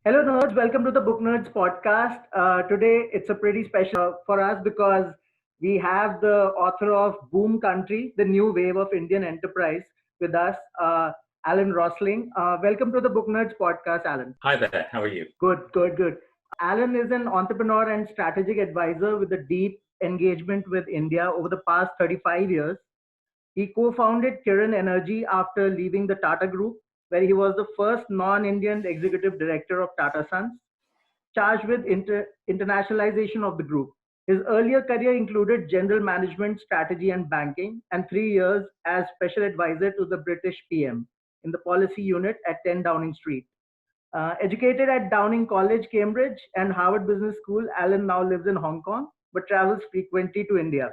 Hello, nerds. Welcome to the Booknerds podcast. Today, it's a pretty special for us because we have the author of Boom Country, the new wave of Indian enterprise, with us, Alan Rosling. Welcome to the Booknerds podcast, Alan. Hi there, how are you? Good. Alan is an entrepreneur and strategic advisor with a deep engagement with India over the past 35 years. He co-founded Kiran Energy after leaving the Tata Group, where he was the first non-Indian executive director of Tata Sons, charged with internationalization of the group. His earlier career included general management, strategy, and banking, and 3 years as special advisor to the British PM in the policy unit at 10 Downing Street. Educated at Downing College, Cambridge, and Harvard Business School, Alan now lives in Hong Kong but travels frequently to India.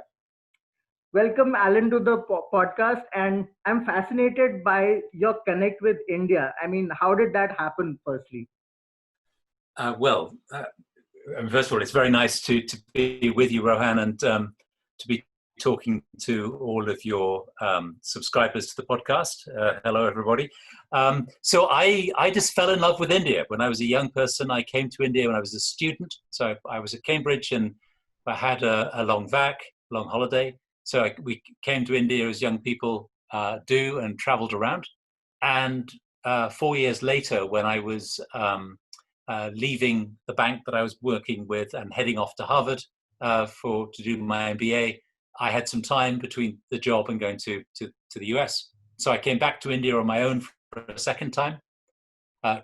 Welcome, Alan, to the podcast. And I'm fascinated by your connect with India. I mean, how did that happen, firstly? First of all, it's very nice to be with you, Rohan, and to be talking to all of your subscribers to the podcast. Hello, everybody. So I just fell in love with India. When I was a young person, I came to India when I was a student. So I was at Cambridge and I had a long holiday. So we came to India as young people do and traveled around. And 4 years later, when I was leaving the bank that I was working with and heading off to Harvard to do my MBA, I had some time between the job and going to the US. So I came back to India on my own for a second time,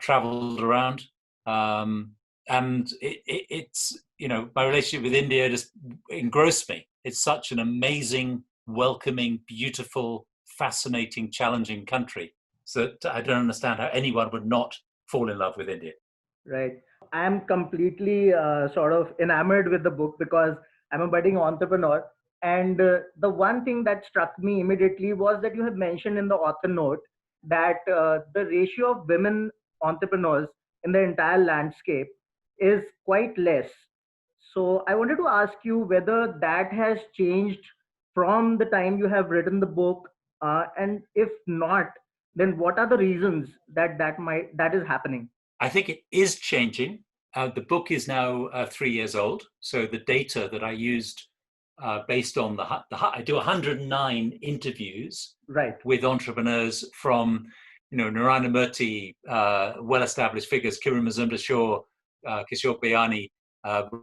traveled around. And it's, my relationship with India just engrossed me. It's such an amazing, welcoming, beautiful, fascinating, challenging country. So I don't understand how anyone would not fall in love with India. Right. I'm completely sort of enamored with the book because I'm a budding entrepreneur. And the one thing that struck me immediately was that you have mentioned in the author note that the ratio of women entrepreneurs in the entire landscape is quite less. So I wanted to ask you whether that has changed from the time you have written the book, and if not, then what are the reasons that is happening? I think it is changing. The book is now 3 years old, so the data that I used based on I do 109 interviews with entrepreneurs from Narayana Murthy, well-established figures, Kiran Mazumdar-Shaw, Kishore Bayani,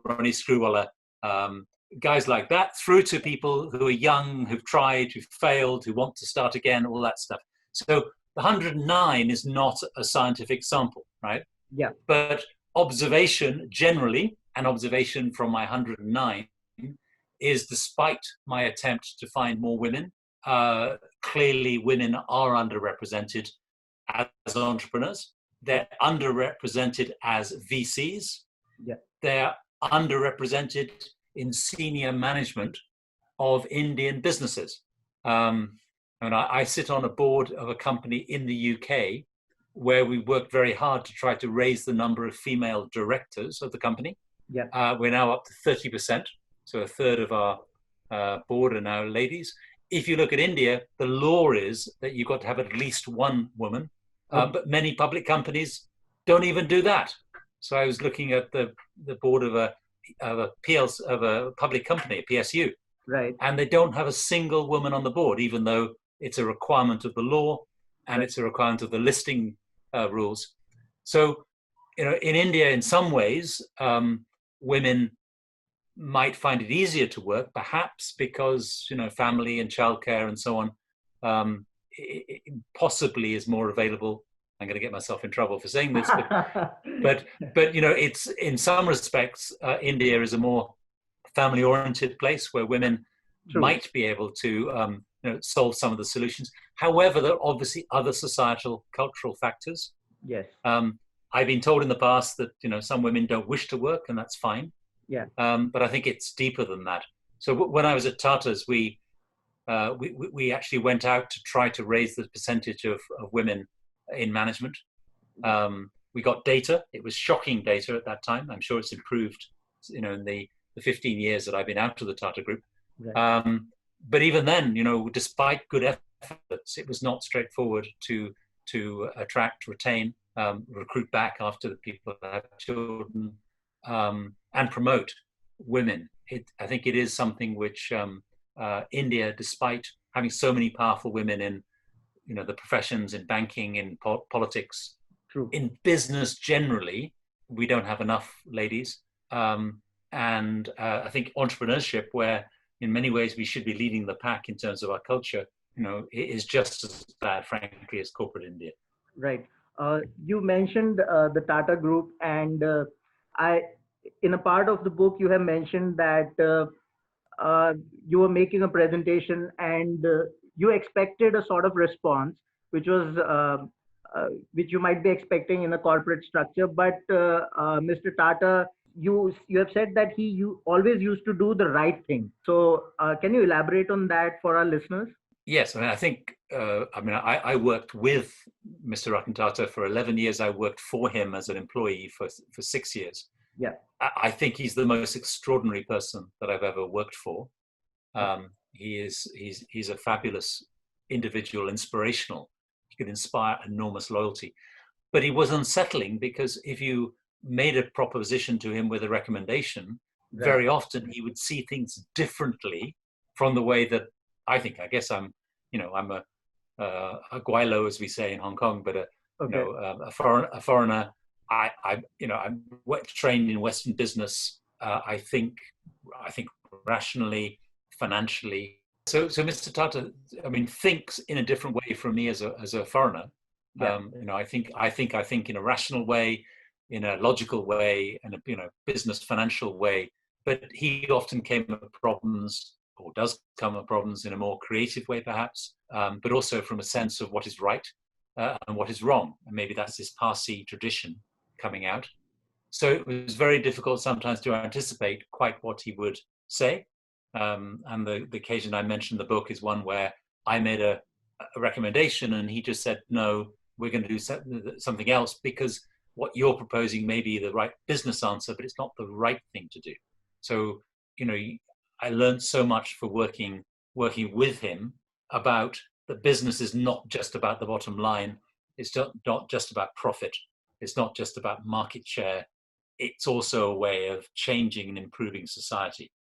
Ronnie Screwwalla, guys like that, through to people who are young, who've tried, who've failed, who want to start again, all that stuff. So the 109 is not a scientific sample, right? Yeah. But observation generally, and observation from my 109, is despite my attempt to find more women, clearly women are underrepresented as entrepreneurs. They're underrepresented as VCs. Yeah. They're underrepresented in senior management of Indian businesses. I sit on a board of a company in the UK where we worked very hard to try to raise the number of female directors of the company. Yeah. We're now up to 30%, so a third of our board are now ladies. If you look at India, the law is that you've got to have at least one woman, but many public companies don't even do that. So I was looking at the board of a public company, a PSU, right, and they don't have a single woman on the board, even though it's a requirement of the law and it's a requirement of the listing rules. So, in India, in some ways, women might find it easier to work, perhaps because family and childcare and so on it possibly is more available. I'm going to get myself in trouble for saying this, but it's in some respects India is a more family-oriented place where women might be able to solve some of the solutions. However, there are obviously other societal, cultural factors. Yes. I've been told in the past that some women don't wish to work, and that's fine. Yeah. But I think it's deeper than that. So when I was at Tata's, we actually went out to try to raise the percentage of women in management. We got data. It was shocking data at that time. I'm sure it's improved, in the 15 years that I've been out of the Tata Group. Right. But even then, despite good efforts, it was not straightforward to attract, retain, recruit back after the people have children, and promote women. I think it is something which India, despite having so many powerful women in, the professions, in banking, in politics, True. in business generally, we don't have enough ladies. And I think entrepreneurship, where in many ways we should be leading the pack in terms of our culture, it is just as bad, frankly, as corporate India. Right. You mentioned the Tata Group, and I, in a part of the book, you have mentioned that you were making a presentation and you expected a sort of response, which was which you might be expecting in a corporate structure. But Mr. Tata, you have said that you always used to do the right thing. So can you elaborate on that for our listeners? Yes, I think I worked with Mr. Ratan Tata for 11 years. I worked for him as an employee for 6 years. Yeah, I think he's the most extraordinary person that I've ever worked for. He's a fabulous individual, inspirational. He could inspire enormous loyalty. But he was unsettling because if you made a proposition to him with a recommendation, right. Very often he would see things differently from the way that I guess I'm a guilo, as we say in Hong Kong, but a foreigner. I'm trained in Western business. I think rationally, financially. So Mr. Tata, thinks in a different way from me as a foreigner. Yeah. I think in a rational way, in a logical way, and a business financial way. But he often came at problems, or does come at problems, in a more creative way, perhaps, but also from a sense of what is right and what is wrong. And maybe that's this Parsi tradition coming out. So it was very difficult sometimes to anticipate quite what he would say. And the occasion I mentioned in the book is one where I made a recommendation and he just said, no, we're going to do something else because what you're proposing may be the right business answer, but it's not the right thing to do. So, I learned so much for working with him about that business is not just about the bottom line. It's not just about profit. It's not just about market share. It's also a way of changing and improving society.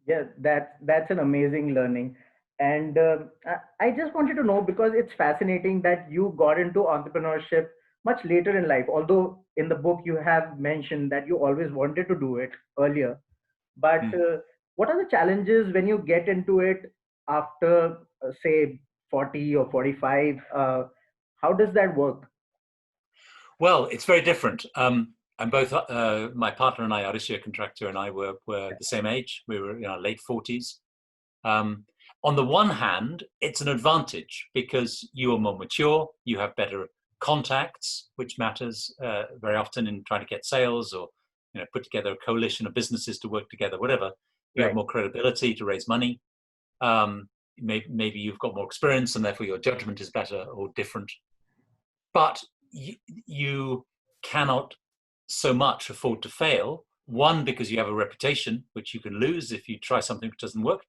Yeah, that's an amazing learning. And I just wanted to know, because it's fascinating that you got into entrepreneurship much later in life. Although in the book you have mentioned that you always wanted to do it earlier. But what are the challenges when you get into it after, say, 40 or 45? How does that work? Well, it's very different. And both my partner and I, Arisha Contractor, and I were the same age. We were in our late 40s. On the one hand, it's an advantage because you are more mature, you have better contacts, which matters very often in trying to get sales or put together a coalition of businesses to work together, whatever. You have more credibility to raise money. Maybe you've got more experience and therefore your judgment is better or different. But you cannot so much afford to fail. One, because you have a reputation, which you can lose if you try something which doesn't work.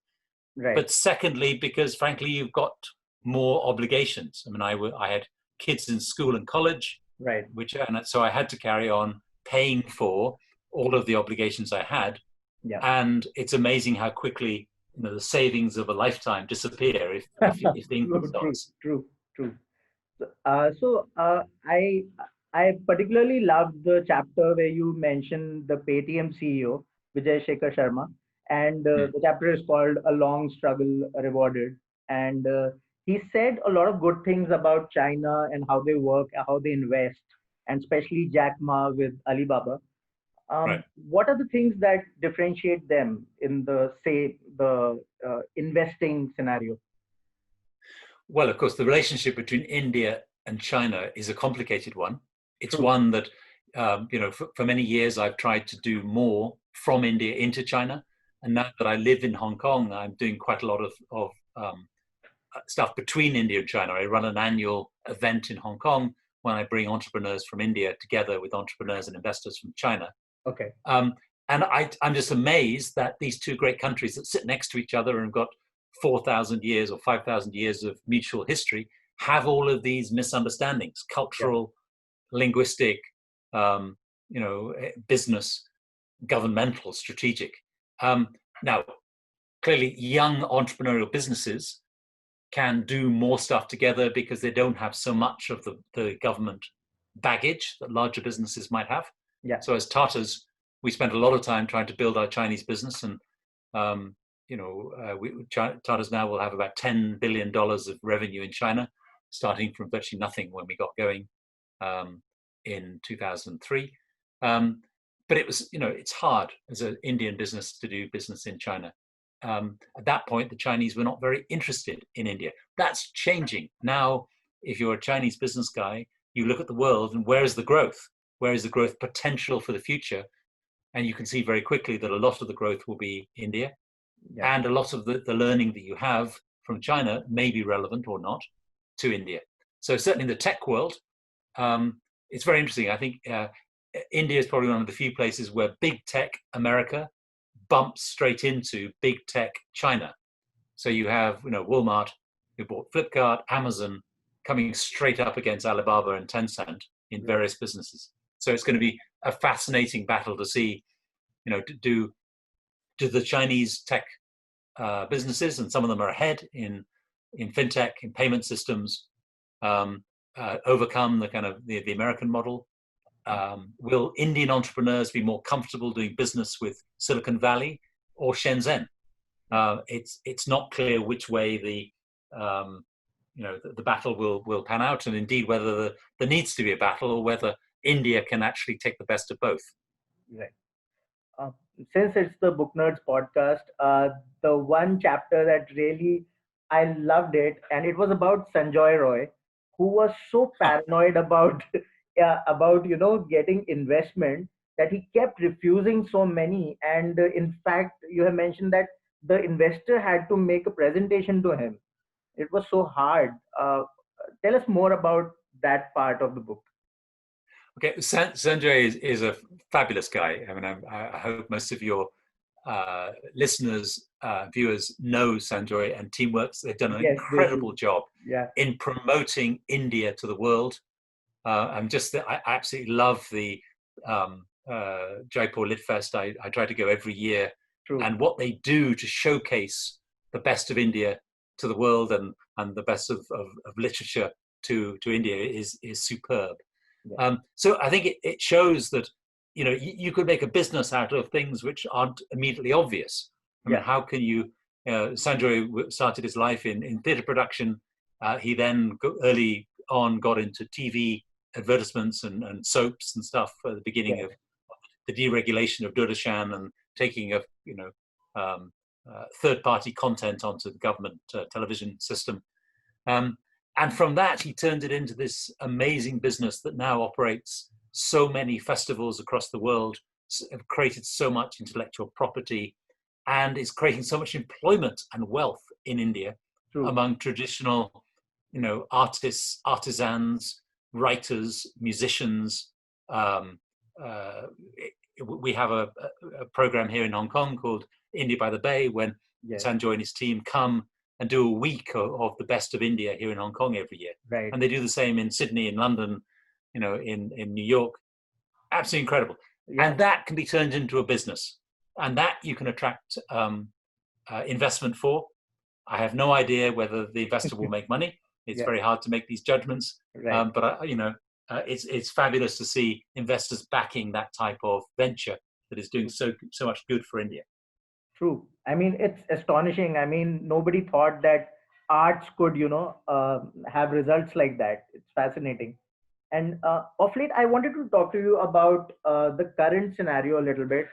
Right. But secondly, because frankly, you've got more obligations. I had kids in school and college, right? And so I had to carry on paying for all of the obligations I had. Yeah. And it's amazing how quickly the savings of a lifetime disappear if the income stops. True. So I particularly loved the chapter where you mentioned the Paytm CEO, Vijay Shekhar Sharma, and the chapter is called "A Long Struggle Rewarded." And he said a lot of good things about China and how they work, how they invest, and especially Jack Ma with Alibaba. Right. What are the things that differentiate them in the investing scenario? Well, of course, the relationship between India and China is a complicated one. It's True. one that, for many years, I've tried to do more from India into China. And now that I live in Hong Kong, I'm doing quite a lot of stuff between India and China. I run an annual event in Hong Kong when I bring entrepreneurs from India together with entrepreneurs and investors from China. Okay. And I'm just amazed that these two great countries that sit next to each other and have got 4,000 years or 5,000 years of mutual history have all of these misunderstandings, cultural, linguistic, business, governmental, strategic. Now, clearly, young entrepreneurial businesses can do more stuff together because they don't have so much of the government baggage that larger businesses might have. Yeah. So as Tatas, we spent a lot of time trying to build our Chinese business, and Tatas now will have about $10 billion of revenue in China, starting from virtually nothing when we got going in 2003. But it was, it's hard as an Indian business to do business in China. At that point, the Chinese were not very interested in India. That's changing. Now, if you're a Chinese business guy, you look at the world and where is the growth? Where is the growth potential for the future? And you can see very quickly that a lot of the growth will be India. Yeah. And a lot of the learning that you have from China may be relevant or not to India. So certainly in the tech world, it's very interesting. I think India is probably one of the few places where big tech America bumps straight into big tech China. So you have, Walmart, who bought Flipkart, Amazon, coming straight up against Alibaba and Tencent in various businesses. So it's going to be a fascinating battle to see, do the Chinese tech businesses, and some of them are ahead in fintech, in payment systems, overcome the kind of the American model? Will Indian entrepreneurs be more comfortable doing business with Silicon Valley or Shenzhen? It's not clear which way the battle will pan out, and indeed whether there needs to be a battle or whether India can actually take the best of both. Right. Since it's the Booknerds podcast, the one chapter that really I loved it, and it was about Sanjoy Roy, who was so paranoid about getting investment that he kept refusing so many. And in fact, you have mentioned that the investor had to make a presentation to him. It was so hard. Tell us more about that part of the book. Okay, Sanjay is a fabulous guy. I mean, I hope most of your listeners, viewers know Sanjay and Teamworks. They've done an incredible job in promoting India to the world. I absolutely love the Jaipur Lit Fest. I try to go every year. True. And what they do to showcase the best of India to the world and the best of literature to India is superb. Yeah. So I think it shows that you could make a business out of things which aren't immediately obvious. I mean, how can you? Sanjay started his life in theatre production. He then early on got into TV advertisements and soaps and stuff at the beginning of the deregulation of Doordarshan and taking of third-party content onto the government television system. And from that, he turned it into this amazing business that now operates so many festivals across the world, have created so much intellectual property, and is creating so much employment and wealth in India among traditional, artists, artisans, writers, musicians. We have a program here in Hong Kong called India by the Bay, when Sanjoy and his team come and do a week of the best of India here in Hong Kong every year. Right. And they do the same in Sydney, in London, in New York. Absolutely incredible. Yeah. And that can be turned into a business. And that you can attract investment for. I have no idea whether the investor will make money. It's very hard to make these judgments. Right. But it's fabulous to see investors backing that type of venture that is doing so much good for India. True. I mean, it's astonishing. I mean, nobody thought that arts could, have results like that. It's fascinating. And of late, I wanted to talk to you about the current scenario a little bit.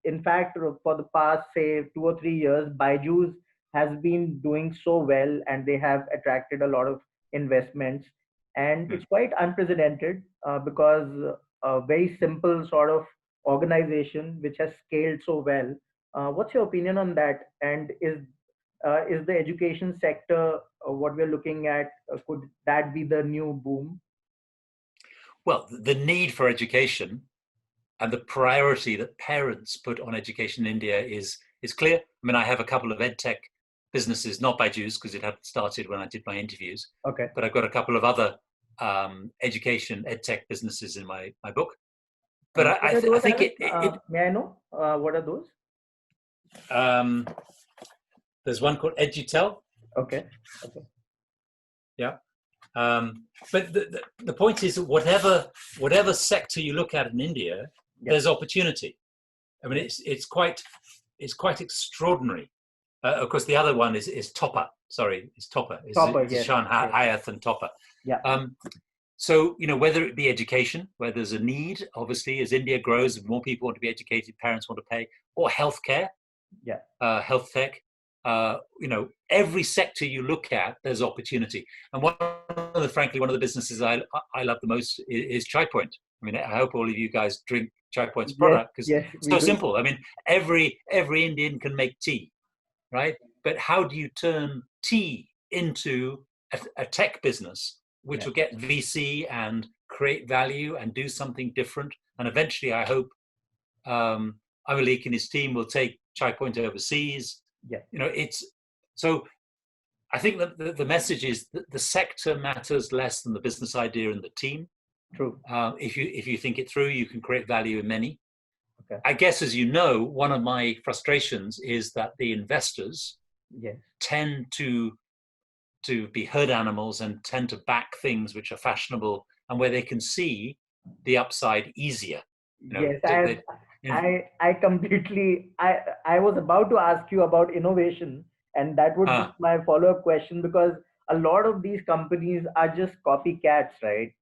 In fact, for the past, say, 2 or 3 years, Byju's has been doing so well, and they have attracted a lot of investments. And it's quite unprecedented because a very simple sort of organization which has scaled so well. What's your opinion on that? And is the education sector what we're looking at? Could that be the new boom? Well, the need for education and the priority that parents put on education in India is clear. I mean, I have a couple of edtech businesses, not Byju's because it hadn't started when I did my interviews. Okay. But I've got a couple of other education, edtech businesses in my book. But What are I those, think Alan? May I know what are those? There's one called EduTel. Okay. Yeah. But the point is that whatever sector you look at in India, there's opportunity. I mean, it's quite extraordinary. Of course, the other one is Topper. Sorry, it's Topper. It's Zishan Hayat and Topper. Yeah. So, whether it be education, where there's a need, obviously, as India grows, more people want to be educated, parents want to pay, or healthcare, health tech. Every sector you look at, there's opportunity. And frankly, one of the businesses I love the most is Chai Point. I mean, I hope all of you guys drink Chai Point's product, because it's so simple. I mean, every Indian can make tea, right? But how do you turn tea into a tech business, which will get VC and create value and do something different? And eventually, I hope Amalik and his team will take Chai Point overseas. So I think that the message is that the sector matters less than the business idea and the team. True. If you think it through, you can create value in many. Okay. I guess, as you know, one of my frustrations is that the investors tend to be herd animals and tend to back things which are fashionable and where they can see the upside easier. I completely. I was about to ask you about innovation, and that would be my follow-up question, because a lot of these companies are just copycats, right?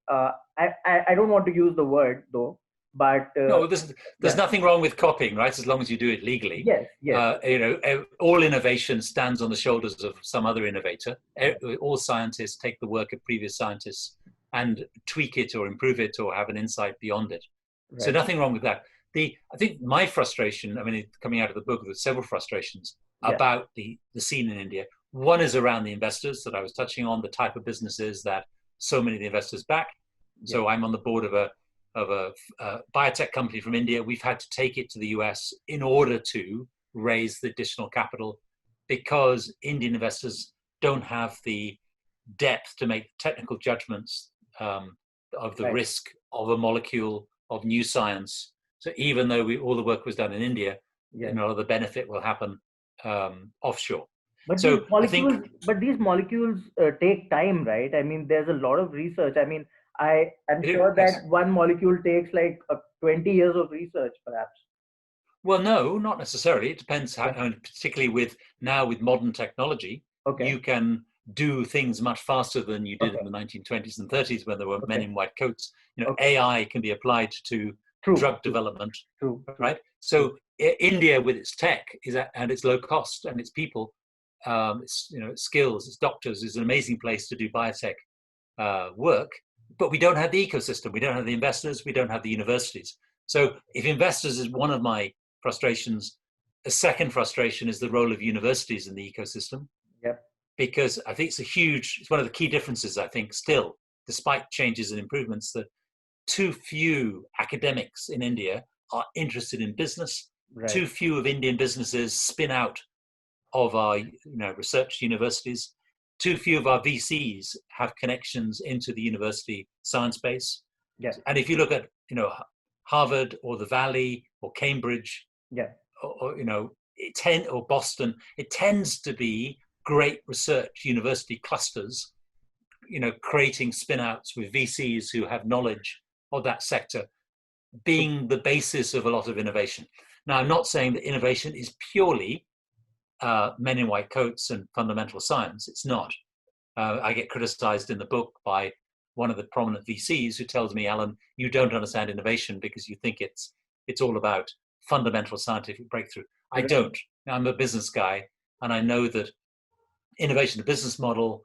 I don't want to use the word though, but no, there's nothing wrong with copying, right? As long as you do it legally. Yes. All innovation stands on the shoulders of some other innovator. All scientists take the work of previous scientists and tweak it or improve it or have an insight beyond it. Right. So nothing wrong with that. I think my frustration, I mean, coming out of the book, there's several frustrations about the scene in India. One is around the investors that I was touching on, the type of businesses that so many of the investors back. So I'm on the board of a biotech company from India. We've had to take it to the US in order to raise the additional capital, because Indian investors don't have the depth to make technical judgments of the risk of a molecule, of new science. So even though all the work was done in India, the benefit will happen offshore. But these molecules take time, right? I mean, there's a lot of research. I mean, I'm sure that one molecule takes like 20 years of research, perhaps. Well, no, not necessarily. It depends how, particularly with modern technology, you can do things much faster than you did in the 1920s and 30s when there were men in white coats. AI can be applied to drug development, right? So India, with its tech and its low cost and its people, its skills, its doctors, is an amazing place to do biotech work. But we don't have the ecosystem. We don't have the investors. We don't have the universities. So if investors is one of my frustrations, a second frustration is the role of universities in the ecosystem. Because I think it's one of the key differences, I think, still, despite changes and improvements, that too few academics in India are interested in business. Too few of Indian businesses spin out of our research universities. Too few of our VCs have connections into the university science base. And if you look at Harvard or the Valley or Cambridge, or Boston, it tends to be great research university clusters, creating spin-outs with VCs who have knowledge of that sector, being the basis of a lot of innovation. Now, I'm not saying that innovation is purely men in white coats and fundamental science. It's not. I get criticized in the book by one of the prominent VCs who tells me, Alan, you don't understand innovation because you think it's all about fundamental scientific breakthrough. I don't. I'm a business guy, and I know that innovation, the business model,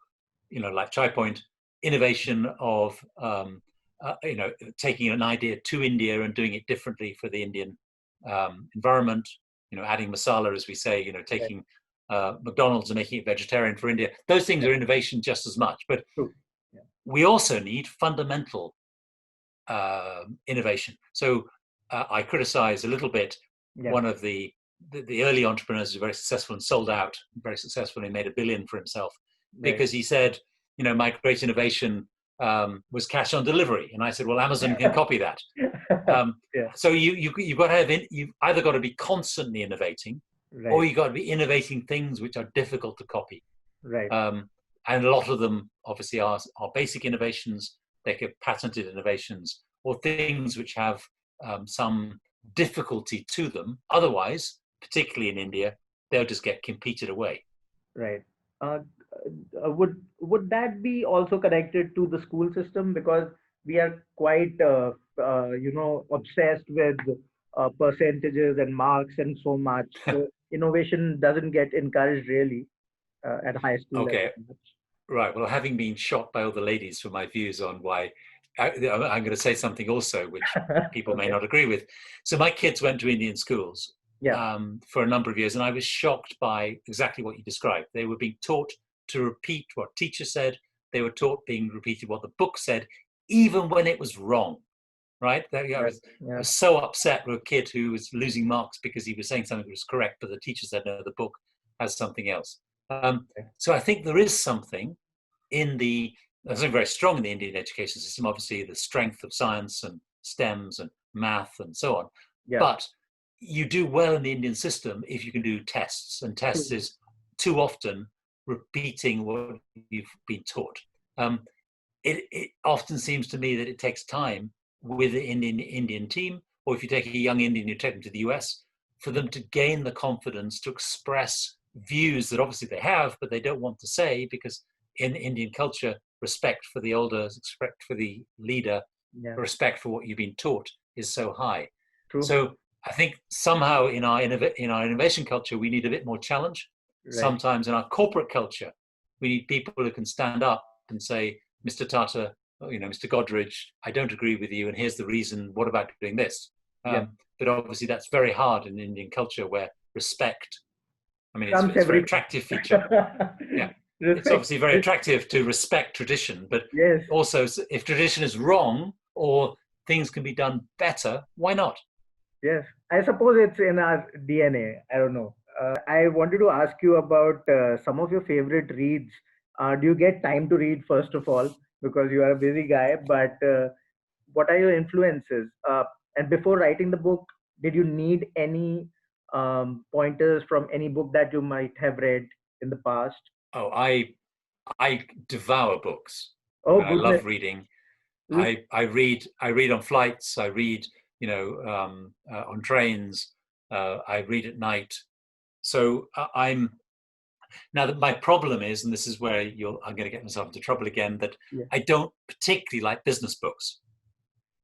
like Chai Point, innovation of taking an idea to India and doing it differently for the Indian environment, adding masala, as we say, taking McDonald's and making it vegetarian for India. Those things are innovation just as much. But we also need fundamental innovation. So I criticize a little bit one of the early entrepreneurs who was very successful and sold out very successfully, made $1 billion for himself, because he said, my great innovation was cash on delivery, and I said, well, Amazon can copy that. So you've got to have you've either got to be constantly innovating, or you've got to be innovating things which are difficult to copy. Right. And a lot of them obviously are basic innovations. They could patented innovations or things which have some difficulty to them. Otherwise, particularly in India, they'll just get competed away. Right. Would that be also connected to the school system, because we are quite obsessed with percentages and marks and so much. So innovation doesn't get encouraged really at high school level. Right. Well, having been shot by all the ladies for my views on why, I'm going to say something also which people may not agree with. So my kids went to Indian schools for a number of years, and I was shocked by exactly what you described. They were being taught to repeat what teacher said. They were taught being repeated what the book said, even when it was wrong. Right? I was so upset with a kid who was losing marks because he was saying something that was correct, but the teacher said, no, the book has something else. So I think there is something there's something very strong in the Indian education system, obviously the strength of science and STEMs and math and so on. But you do well in the Indian system if you can do tests, and tests is too often repeating what you've been taught. It often seems to me that it takes time with the Indian team, or if you take a young Indian, you take them to the US, for them to gain the confidence to express views that obviously they have, but they don't want to say, because in Indian culture, respect for the elders, respect for the leader, respect for what you've been taught is so high. True. So I think somehow in our innovation culture, we need a bit more challenge. Right. Sometimes in our corporate culture, we need people who can stand up and say, Mr. Tata, Mr. Godrej, I don't agree with you, and here's the reason. What about doing this? But obviously that's very hard in Indian culture, where respect, it's a very attractive feature. It's obviously very attractive to respect tradition, but also if tradition is wrong or things can be done better, why not? Yes, I suppose it's in our DNA. I don't know. I wanted to ask you about some of your favorite reads. Do you get time to read, first of all, because you are a busy guy, but what are your influences? And before writing the book, did you need any pointers from any book that you might have read in the past? Oh, I devour books. I love reading. I read on flights. I read, on trains. I read at night. So now that my problem is, and this is where I'm going to get myself into trouble again, that I don't particularly like business books,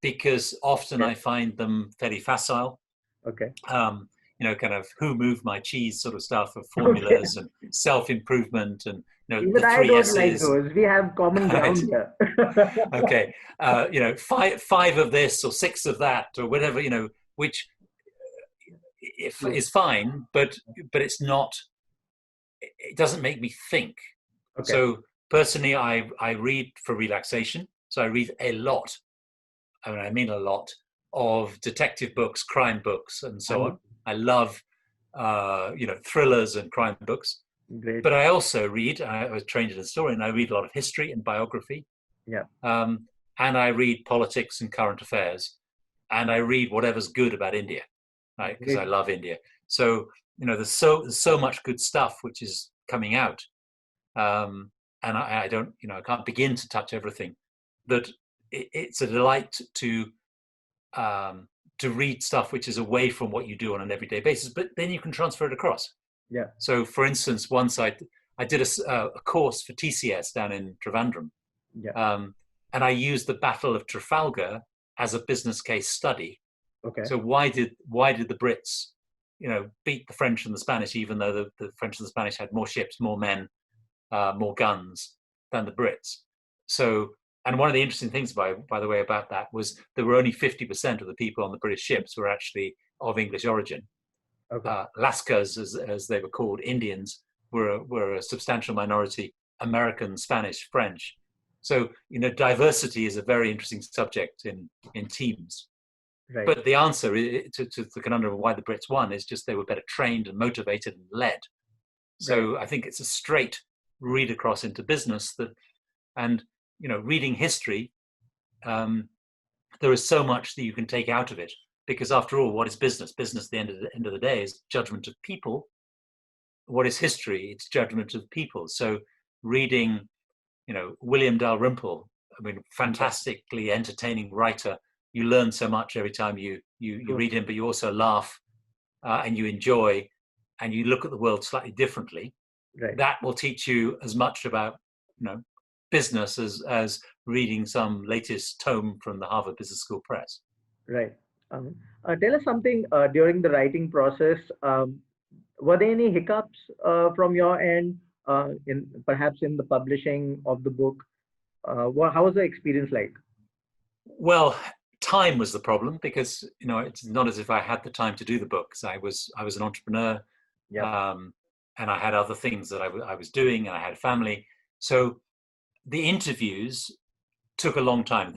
because often I find them fairly facile. Okay. Kind of who moved my cheese sort of stuff, of formulas and self-improvement, and even the I don't like those. We have common ground here. Okay, five of this or six of that or whatever, which is fine, but it's not. It doesn't make me think. Okay. So personally, I read for relaxation. So I read a lot. I mean a lot of detective books, crime books, and so on. I love, thrillers and crime books. Great. But I also read. I was trained as a historian. I read a lot of history and biography. Yeah. And I read politics and current affairs, and I read whatever's good about India, right? Because I love India. So there's so much good stuff which is coming out, and I don't, I can't begin to touch everything. But it's a delight to read stuff which is away from what you do on an everyday basis, but then you can transfer it across. Yeah. So, for instance, once I did a course for TCS down in Trivandrum, and I used the Battle of Trafalgar as a business case study. Okay. So why did the Brits, beat the French and the Spanish, even though the French and the Spanish had more ships, more men, more guns than the Brits? So. And one of the interesting things, by the way, about that was there were only 50% of the people on the British ships were actually of English origin. Okay. Lascars, as they were called, Indians, were a substantial minority, American, Spanish, French. So, diversity is a very interesting subject in teams. Right. But the answer to the conundrum of why the Brits won is just they were better trained and motivated and led. So I think it's a straight read across into business and reading history, there is so much that you can take out of it, because after all, what is business? Business, at the end of the day, is judgment of people. What is history? It's judgment of people. So reading, William Dalrymple, fantastically entertaining writer. You learn so much every time you read him, but you also laugh and you enjoy, and you look at the world slightly differently. Right. That will teach you as much about business as reading some latest tome from the Harvard Business School Press. Right. Tell us something during the writing process. Were there any hiccups from your end, perhaps in the publishing of the book? How was the experience like? Well, time was the problem, because it's not as if I had the time to do the books. I was an entrepreneur, and I had other things that I was doing, and I had a family. So the interviews took a long time.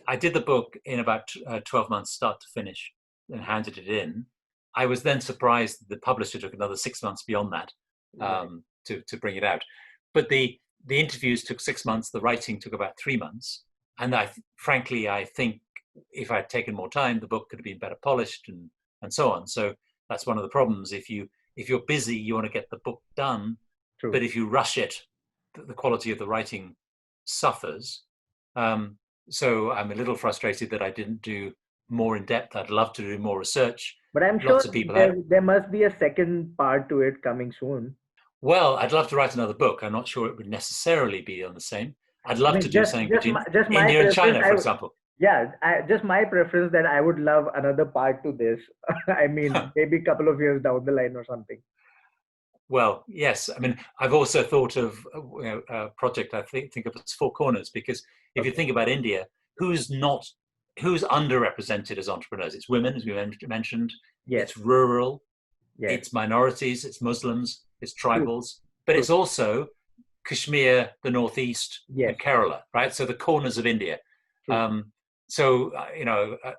I did the book in about 12 months, start to finish, and handed it in. I was then surprised that the publisher took another 6 months beyond that to bring it out. But the interviews took 6 months. The writing took about 3 months. And frankly, I think if I'd taken more time, the book could have been better polished and so on. So that's one of the problems. If you're busy, you want to get the book done. True. But if you rush it, the quality of the writing suffers. So I'm a little frustrated that I didn't do more in depth. I'd love to do more research. But I'm sure there must be a second part to it coming soon. Well, I'd love to write another book. I'm not sure it would necessarily be on the same. I'd love to do something between India and China, for example. Yeah, just my preference that I would love another part to this. Maybe a couple of years down the line or something. Well, yes. I've also thought of a project I think of as Four Corners, because if you think about India, who's underrepresented as entrepreneurs? It's women, as we mentioned. Yes. It's rural. Yes. It's minorities. It's Muslims. It's tribals. But it's also Kashmir, the Northeast, and Kerala, right? So the corners of India. So,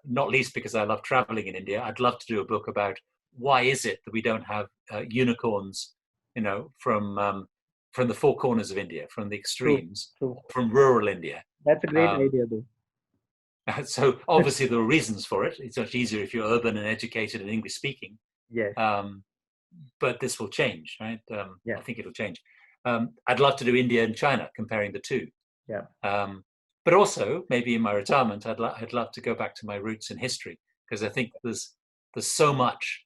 not least because I love traveling in India, I'd love to do a book about why is it that we don't have unicorns, from the four corners of India, from the extremes, from rural India. That's a great idea, though. So obviously there are reasons for it. It's much easier if you're urban and educated and English speaking. Yes. But this will change, right? I think it'll change. I'd love to do India and China, comparing the two. Yeah. But also, maybe in my retirement, I'd love to go back to my roots in history, because I think there's so much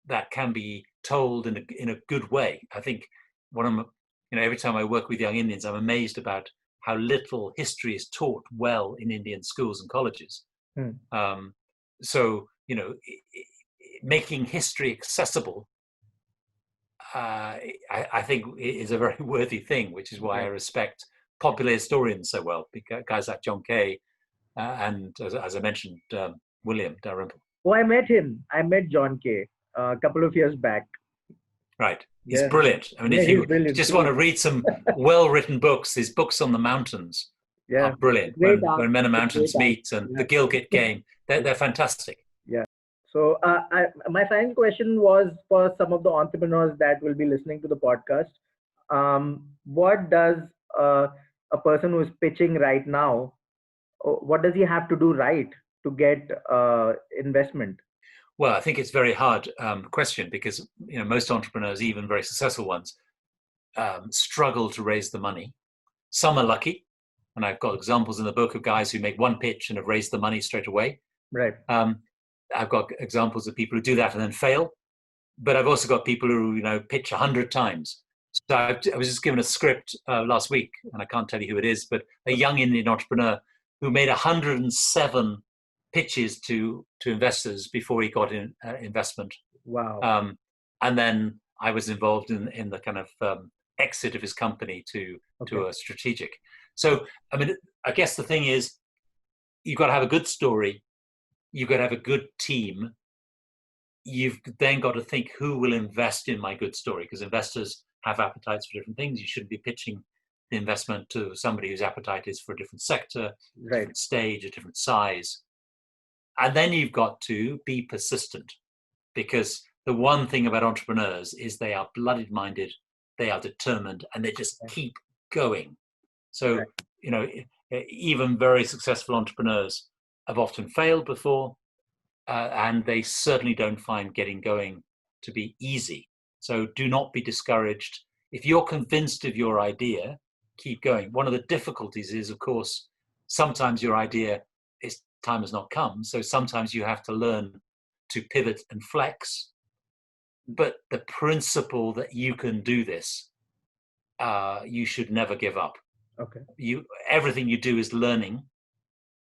that can be told in a good way. I think every time I work with young Indians, I'm amazed about how little history is taught well in Indian schools and colleges. So, making history accessible, I think is a very worthy thing, which is why I respect popular historians so well, guys like John Kay and, as I mentioned, William Dalrymple. Oh, I met him. I met John Kay a couple of years back. Right. He's brilliant. If you just want to read some well-written books, his books on the mountains are brilliant. When Men and Mountains Meet and The Gilgit Game, they're fantastic. Yeah. So my final question was for some of the entrepreneurs that will be listening to the podcast. What does a person who is pitching right now, what does he have to do right to get investment? Well, I think it's a very hard question, because most entrepreneurs, even very successful ones, struggle to raise the money. Some are lucky, and I've got examples in the book of guys who make one pitch and have raised the money straight away. Right. I've got examples of people who do that and then fail, but I've also got people who pitch 100 times. So I was just given a script last week, and I can't tell you who it is, but a young Indian entrepreneur who made 107 pitches to investors before he got investment. Wow. And then I was involved in the kind of exit of his company to a strategic. So, I guess the thing is, you've got to have a good story. You've got to have a good team. You've then got to think, who will invest in my good story? Because investors have appetites for different things. You shouldn't be pitching the investment to somebody whose appetite is for a different sector, a different stage, a different size. And then you've got to be persistent, because the one thing about entrepreneurs is they are blooded minded, they are determined, and they just keep going. So, you know, even very successful entrepreneurs have often failed before, and they certainly don't find getting going to be easy. So do not be discouraged. If you're convinced of your idea, keep going. One of the difficulties is, of course, sometimes your idea is time has not come. So sometimes you have to learn to pivot and flex. But the principle that you can do this, you should never give up. Okay. Everything you do is learning.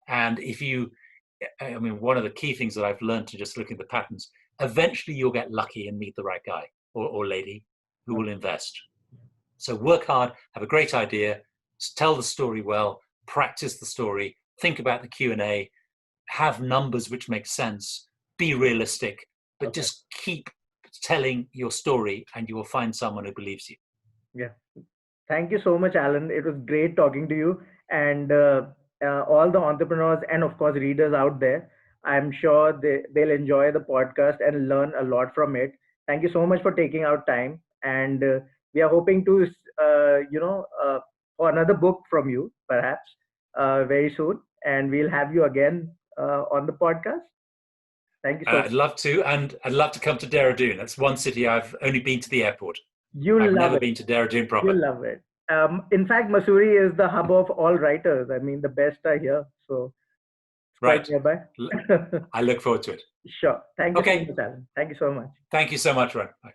And one of the key things that I've learned to just look at the patterns, eventually you'll get lucky and meet the right guy or lady who will invest. So work hard, have a great idea, tell the story well, practice the story, think about the Q&A, have numbers which make sense, be realistic, but just keep telling your story and you will find someone who believes you. Yeah. Thank you so much, Alan. It was great talking to you, and all the entrepreneurs and of course readers out there. I'm sure they'll enjoy the podcast and learn a lot from it. Thank you so much for taking out time, and we are hoping to for another book from you perhaps very soon, and we'll have you again on the podcast. Thank you so much. I'd love to, and I'd love to come to Dehradun. That's one city I've only been to the airport. I've never been to Dehradun proper. You'll love it. In fact, Mussoorie is the hub of all writers. I mean, the best are here. So it's quite nearby. I look forward to it. Sure. Thank you so much, Alan. Thank you so much. Thank you so much, Ron. Bye.